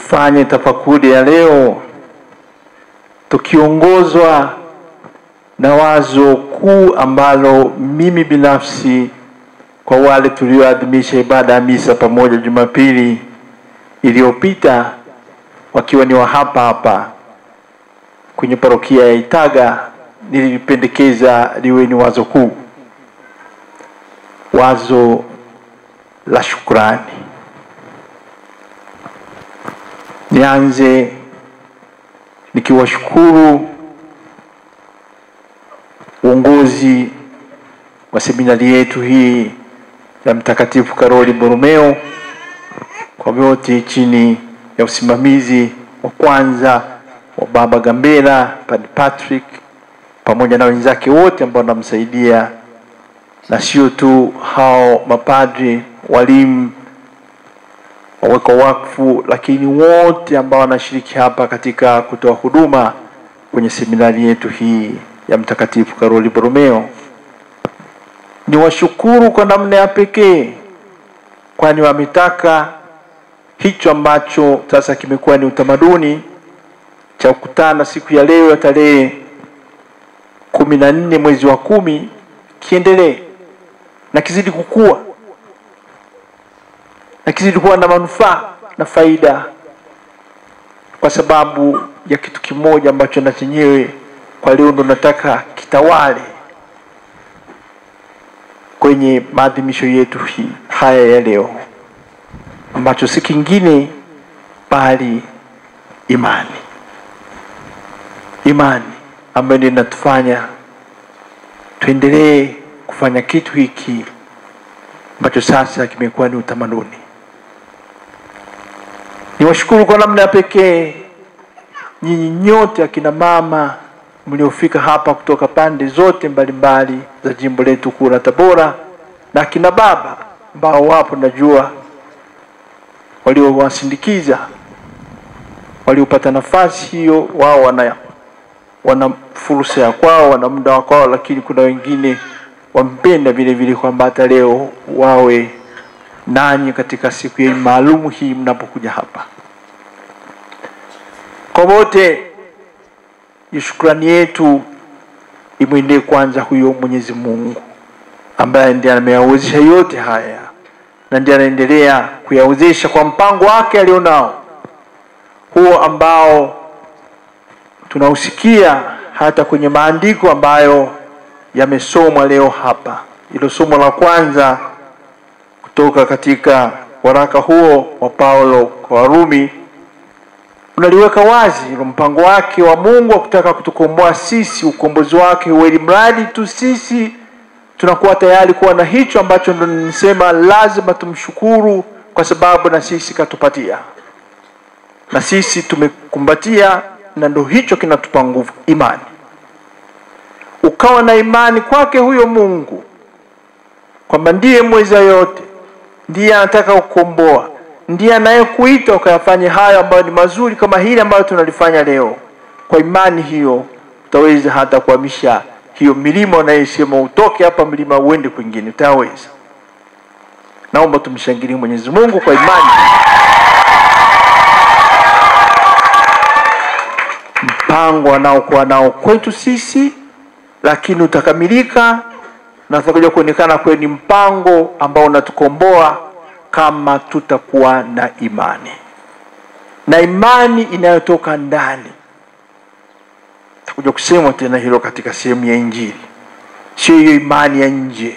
tufanye tafakuri ya leo tukiongozwa na wazo kuu ambalo mimi binafsi, kwa wale tulioadhimisha ibada ya misa pamoja Jumapili iliyopita wakiwa ni wa hapa kwenye parokia ya Itaga, nilipendekeza liwe ni wazo kuu, wazo la shukrani. Nianze nikiwashukuru uongozi wa seminari yetu hii ya Mtakatifu Karoli Borromeo kwa wote chini ya usimamizi wa kwanza wa Baba Gambera, Padre Patrick, pamoja na wenzake wote ambao wanamsaidia, na sio tu hao mapadri, walimu, waweka wakfu, lakini wote ambao wanashiriki hapa katika kutoa huduma kwenye seminari yetu hii ya Mtakatifu Karoli Borromeo. Ni washukuru kwa namna ya pekee, kwani wametaka hicho ambacho sasa kimekuwa ni utamaduni cha kukutana siku ya leo ya tarehe 14 mwezi wa 10 kiendelee na kizidi kukua na kizidi kuwa na manufaa na faida, kwa sababu ya kitu kimoja ambacho na chenyewe kwa leo ndo nataka kitawale kwenye maadhimisho yetu haya ya leo, ambacho si kingine bali imani. Imani ambayo inatufanya tuendelee kufanya kitu hiki ambacho sasa kimekuwa ni utamaduni. Niwashukuru kwa namna ya pekee nyinyi nyote akina mama mliofika hapa kutoka pande zote mbalimbali za jimbo letu kuu la Tabora, na akina baba ambao wapo najua waliowasindikiza, waliopata nafasi hiyo. Wao wana fursa ya kwao, wana muda wa kwao, lakini kuna wengine wampenda vile vile kwamba hata leo wawe nanyi katika siku hii maalum hii mnapokuja hapa. Kwa wote, shukrani yetu imwendee kwanza huyo Mwenyezi Mungu ambaye ndiye ameyawezesha yote haya na ndiye anaendelea kuyawezesha kwa mpango wake alionao, huo ambao tunausikia hata kwenye maandiko ambayo yamesomwa leo hapa. Hilo somo la kwanza kutoka katika waraka huo wa Paulo kwa Warumi unaliweka wazi mpango wake wa Mungu wa kutaka kutukomboa sisi, ukombozi wake ili mradi tu sisi tunakuwa tayari kuwa na hicho ambacho ndo nisema lazima tumshukuru, kwa sababu na sisi katupatia, na sisi tumekumbatia, na ndo hicho kinatupa nguvu, imani. Ukawa na imani kwake huyo Mungu kwamba ndiye mweza yote, ndiye anataka kukomboa, ndiye anayekuita ukayafanye hayo ambayo ni mazuri kama hili ambayo tunalifanya leo. Kwa imani hiyo utaweza hata kuhamisha hiyo milima unayosema utoke hapa mlima uende kwingine, utaweza. Naomba tumshangilie Mwenyezi Mungu kwa imani. Mpango anaokuwa nao kwetu sisi, lakini utakamilika na utakuja kuonekana kwa ni mpango ambao unatukomboa kama tutakuwa na imani. Na imani inayotoka ndani. Tutakuja kusema tena hilo katika sehemu ya Injili. Sio hiyo imani ya nje.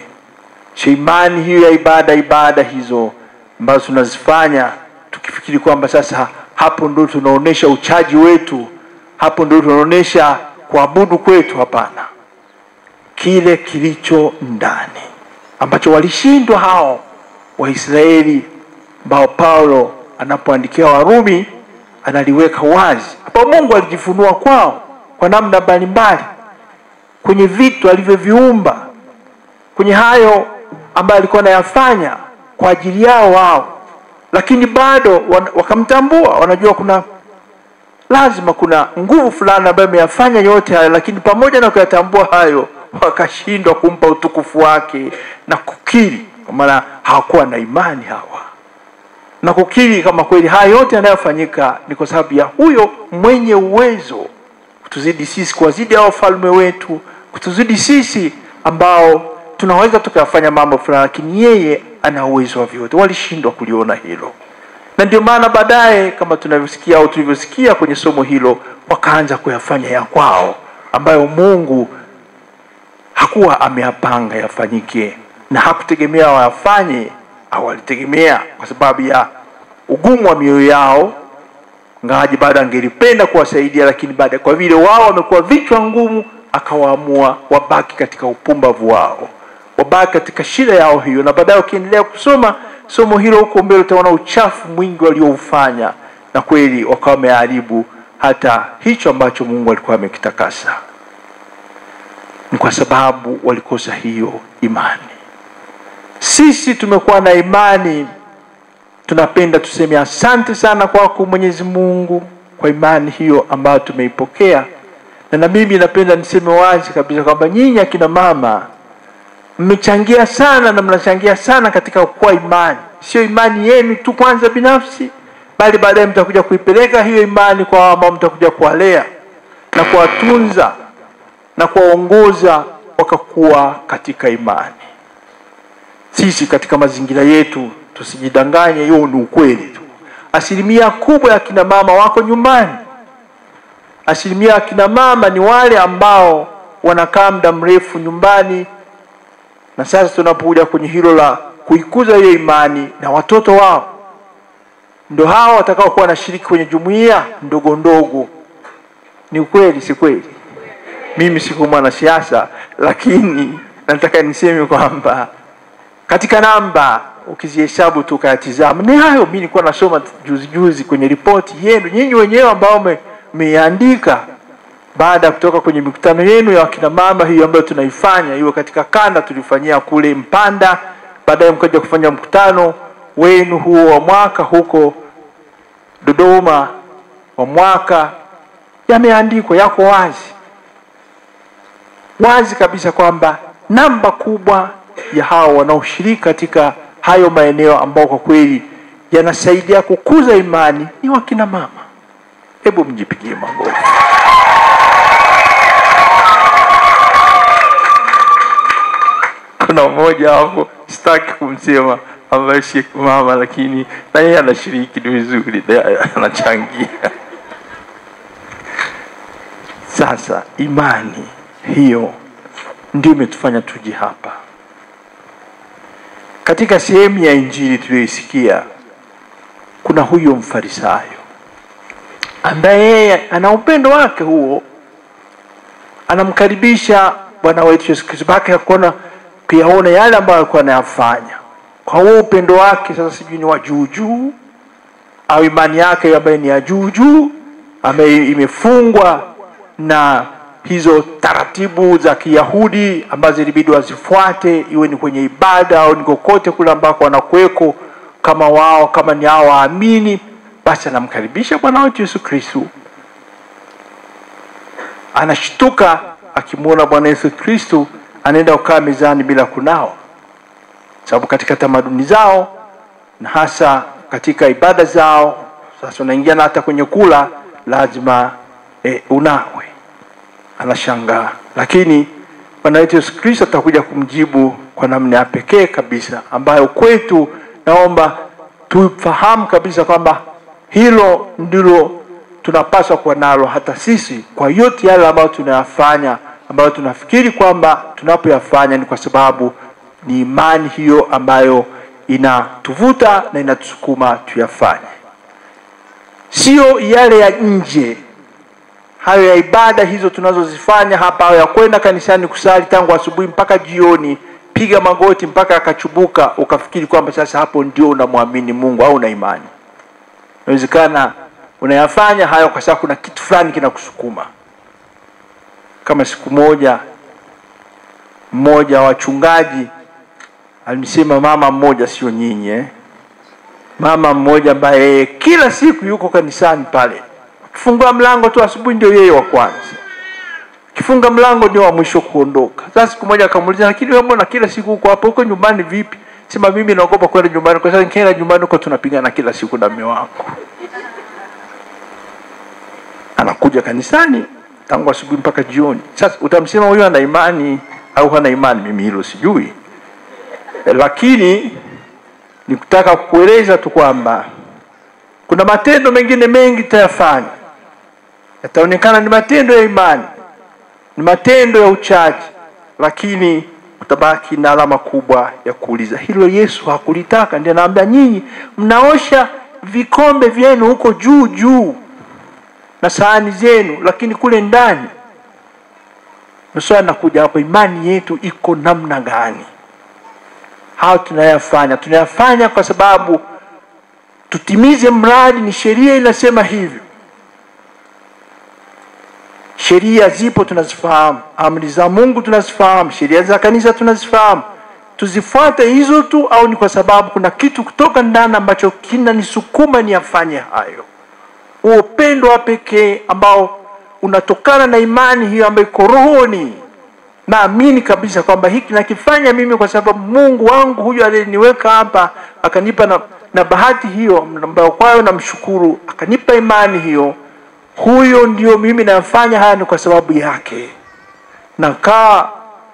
Sio imani hiyo ya ibada hizo ambazo tunazifanya tukifikiri kwamba sasa hapo ndio tunaonesha uchaji wetu, hapo ndio tunaonesha kuabudu kwetu. Hapana. Kile kilicho ndani ambacho walishindwa hao Waisraeli ambao Paulo anapoandikia Warumi analiweka wazi. Hapo Mungu alijifunua kwao kwa namna mbalimbali, kwenye vitu alivyoviumba, kwenye hayo ambayo alikuwa anayafanya kwa ajili yao wao, lakini bado wakamtambua. Wanajua lazima kuna nguvu fulani ambayo imeyafanya yote hayo, lakini pamoja na kuyatambua hayo wakashindwa kumpa utukufu wake na kukiri, kwa maana hawakuwa na imani hawa. na kukiri kama kweli haya yote yanayofanyika ni kwa sababu ya huyo mwenye uwezo kutuzidi sisi, kuwazidi hao wafalme wetu, kutuzidi sisi ambao tunaweza tukafanya mambo fulani, lakini yeye ana uwezo wa vyote. Walishindwa kuliona hilo, na ndio maana baadaye kama tunavyosikia au tulivyosikia kwenye somo hilo, wakaanza kuyafanya ya kwao ambayo Mungu hakuwa ameyapanga yafanyike na hakutegemea wayafanye, au walitegemea kwa sababu ya ugumu wa mioyo yao. Ngaji baada angelipenda kuwasaidia, lakini baada kwa vile wao wamekuwa vichwa ngumu, akawaamua wabaki katika upumbavu wao, wabaki katika shida yao hiyo. Na baadaye ukiendelea kusoma somo hilo huko mbele utaona uchafu mwingi walioufanya, na kweli wakawa wameharibu hata hicho ambacho Mungu alikuwa amekitakasa. Ni kwa sababu walikosa hiyo imani. Sisi tumekuwa na imani, tunapenda tuseme asante sana kwako Mwenyezi Mungu kwa imani hiyo ambayo tumeipokea. Na mimi napenda niseme wazi kabisa kwamba nyinyi akina mama mmechangia sana, na mnachangia sana katika kukua imani. Sio imani yenu tu kwanza binafsi, bali baadaye mtakuja kuipeleka hiyo imani kwa ambao mtakuja kuwalea na kuwatunza na kuwaongoza wakakuwa katika imani. Sisi katika mazingira yetu tusijidanganye, hiyo ni ukweli tu. Asilimia kubwa ya kina mama wako nyumbani. Asilimia ya kina mama ni wale ambao wanakaa muda mrefu nyumbani, na sasa tunapokuja kwenye hilo la kuikuza hiyo imani na watoto wao, ndio hao watakao kuwa wanashiriki kwenye jumuiya ndogo ndogo. Ni ukweli si kweli? Mimi siku mwanasiasa, lakini nataka niseme kwamba katika namba ukizihesabu tu kayatizama ni hayo. Mimi nilikuwa nasoma juzi kwenye ripoti yenu nyinyi wenyewe ambao mmeandika baada ya kutoka kwenye mikutano yenu ya kina mama hiyo ambayo tunaifanya hiyo katika kanda. Tulifanyia kule Mpanda, baadaye mkaja kufanya mkutano wenu huo wa mwaka huko Dodoma wa mwaka. Yameandikwa, yako wazi kabisa kwamba namba kubwa ya hao wanaoshiriki katika hayo maeneo ambao kwa kweli yanasaidia kukuza imani ni wakina mama. Hebu mjipigie makofi. Kuna mmoja hapo sitaki kumsema ambaye si mama, lakini na yeye anashiriki vizuri, anachangia. Sasa imani hiyo ndio imetufanya tuje hapa. Katika sehemu ya Injili tuliyoisikia kuna huyo Mfarisayo ambaye yeye ana upendo wake huo, anamkaribisha Bwana wetu Yesu Kristo baki kuona kuyaona yale ambayo alikuwa anayafanya. Kwa huo upendo wake sasa, sijui ni wa juu au imani yake ambayo ni ya juu ambayo imefungwa na hizo taratibu za Kiyahudi ambazo ilibidi wazifuate, iwe ni kwenye ibada au ni kokote kule ambako wanakuweko kama wao, kama ni hao waamini. Basi anamkaribisha Bwana wetu Yesu Kristo. Anashtuka akimuona Bwana Yesu Kristo anaenda kukaa mezani bila kunawa, sababu katika tamaduni zao na hasa katika ibada zao, sasa unaingia na hata kwenye kula lazima unawe. Anashangaa, lakini Bwana wetu Yesu Kristo atakuja kumjibu kwa namna ya pekee kabisa, ambayo kwetu naomba tufahamu kabisa kwamba hilo ndilo tunapaswa kuwa nalo hata sisi, kwa yote yale ambayo tunayafanya, ambayo tunafikiri kwamba tunapoyafanya ni kwa sababu ni imani hiyo ambayo inatuvuta na inatusukuma tuyafanye. Sio yale ya nje, hayo ya ibada hizo tunazozifanya hapa, ya kwenda kanisani kusali tangu asubuhi mpaka jioni, piga magoti mpaka akachubuka, ukafikiri kwamba sasa hapo ndio unamwamini Mungu au una imani. Inawezekana unayafanya hayo kwa sababu kuna kitu fulani kinakusukuma. Kama siku moja mmoja wa wachungaji alisema, mama mmoja, sio nyinyi mama mmoja ambaye kila siku yuko kanisani pale, kifungua mlango tu asubuhi ndio yeye wa kwanza, kifunga mlango ndio wa mwisho kuondoka. Sasa siku moja akamuuliza, lakini wewe mbona kila siku uko hapo, uko nyumbani vipi? Sema mimi naogopa kwenda nyumbani kwa sababu nikienda nyumbani huko tunapigana kila siku na mume wangu. Anakuja kanisani tangu asubuhi mpaka jioni. Sasa utamsema huyu ana imani au hana imani? Mimi hilo sijui. Lakini nikutaka kukueleza tu kwamba kuna matendo mengine mengi tutayafanya. Yataonekana ni matendo ya imani, ni matendo ya uchaji, lakini utabaki na alama kubwa ya kuuliza. Hilo Yesu hakulitaka. Ndiye anaambia nyinyi mnaosha vikombe vyenu huko juu juu na sahani zenu, lakini kule ndani. Maswali nakuja hapo, imani yetu iko namna gani? Hao tunayafanya kwa sababu tutimize mradi, ni sheria inasema hivyo. Sheria zipo tunazifahamu, amri za Mungu tunazifahamu, sheria za kanisa tunazifahamu. Tuzifuate hizo tu, au ni kwa sababu kuna kitu kutoka ndani ambacho kinanisukuma niyafanye hayo? Upendo wa pekee ambao unatokana na imani hiyo ambayo iko rohoni. Naamini kabisa kwamba hiki nakifanya mimi kwa sababu Mungu wangu huyu aliniweka hapa, akanipa na bahati hiyo ambayo kwayo namshukuru, akanipa imani hiyo. Huyo ndio mimi nafanya haya ni kwa sababu yake. Nakaa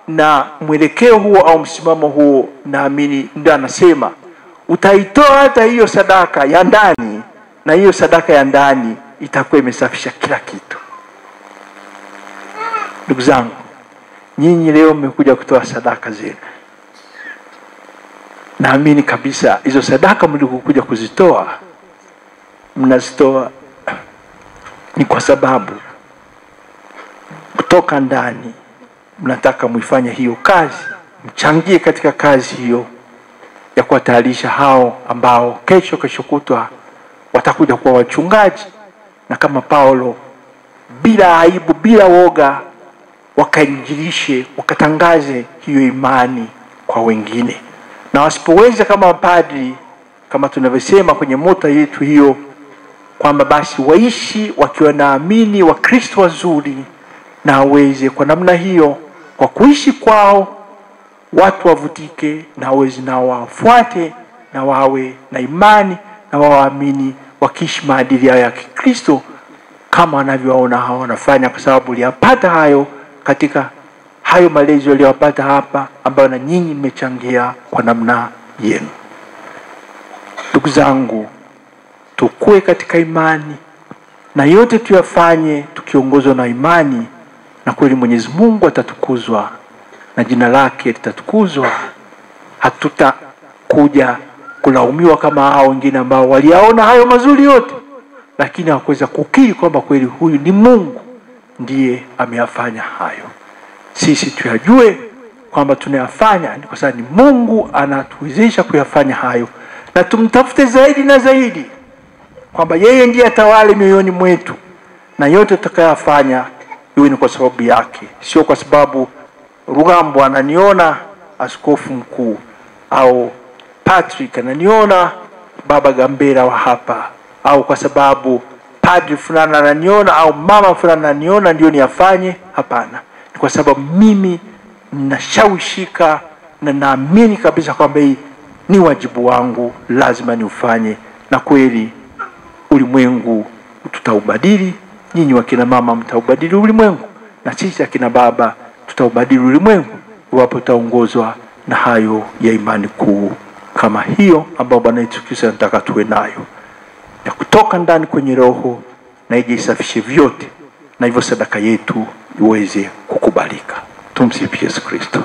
na mwelekeo huo au msimamo huo, naamini ndio anasema utaitoa hata hiyo sadaka ya ndani, na hiyo sadaka ya ndani itakuwa imesafisha kila kitu. Ndugu zangu, nyinyi leo mmekuja kutoa sadaka zenu. Naamini kabisa hizo sadaka mlikokuja kuzitoa, mnazitoa ni kwa sababu kutoka ndani mnataka muifanye hiyo kazi, mchangie katika kazi hiyo ya kuwatayarisha hao ambao kesho kutwa watakuja kuwa wachungaji, na kama Paulo bila aibu, bila woga, wakainjilishe, wakatangaze hiyo imani kwa wengine. Na wasipoweza kama padri, kama tunavyosema kwenye mota yetu hiyo, kwamba basi waishi wakiwa naamini wa Kristo wazuri, na waweze kwa namna hiyo, kwa kuishi kwao watu wavutike, na waweze na wafuate, na wawe na imani, na waamini, wakiishi maadili ya Kristo kama wanavyoona hao wanafanya, kwa sababu liyapata hayo katika hayo malezi waliyopata hapa, ambayo na nyinyi mmechangia kwa namna yenu. Ndugu zangu, tukue katika imani, na yote tuyafanye tukiongozwa na imani, na kweli Mwenyezi Mungu atatukuzwa na jina lake litatukuzwa. Hatutakuja kulaumiwa kama hao wengine ambao waliyaona hayo mazuri yote, lakini hawakuweza kukiri kwamba kweli huyu ni Mungu ndiye ameyafanya hayo. Sisi tuyajue kwamba tunayafanya ni kwa sababu ni Mungu anatuwezesha kuyafanya hayo, na tumtafute zaidi na zaidi kwamba yeye ndiye atawale mioyoni mwetu, na yote tutakayofanya iwe ni kwa sababu yake, sio kwa sababu Rugambwa ananiona askofu mkuu, au Patrick ananiona baba Gambera wa hapa, au kwa sababu padri fulani ananiona au mama fulani ananiona ndio niyafanye. Hapana, ni kwa sababu mimi ninashawishika na naamini kabisa kwamba hii ni wajibu wangu, lazima niufanye, na kweli ulimwengu tutaubadili. Nyinyi wakina mama mtaubadili ulimwengu, na sisi akina baba tutaubadili ulimwengu, iwapo tutaongozwa na hayo ya imani kuu kama hiyo ambayo Bwana Yesu Kristo anataka tuwe nayo, ya kutoka ndani kwenye roho, na ije isafishe vyote, na hivyo sadaka yetu iweze kukubalika. Tumsifu Yesu Kristo.